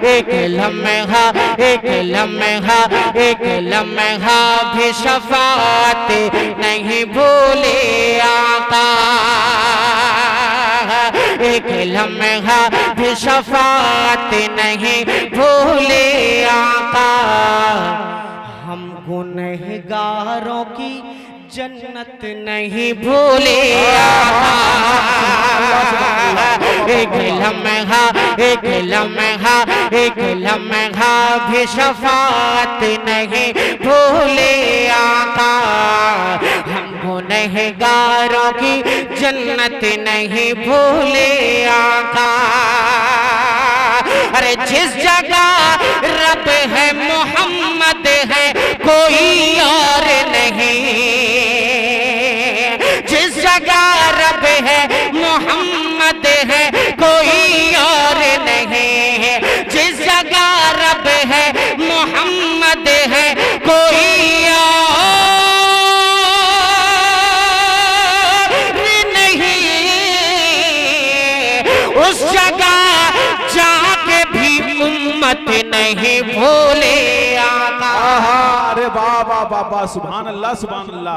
एक लम्हा, एक लम्हा, एक लम्हा भी शफाअत नहीं भूले आका। एक लम्हा भी शफाअत नहीं भूले आका। हम गुनहगारों की जन्नत नहीं भूले आका। एक लम्हा, एक लम्हा, एक लम्हा भी शफाअत नहीं भूले आका। हम गुनहगारों की जन्नत नहीं भूले आका। अरे जिस जगह रब है मोहम्मद है कोई और नहीं। जिस जगह रब है मोहम्मद है कोई और नहीं। जिस जगह रब है मोहम्मद है कोई और नहीं। उस जगह जाके भी उम्मत नहीं भूले आका। अरे वाह वाह वाह वाह, सुभान अल्लाह सुभान अल्लाह।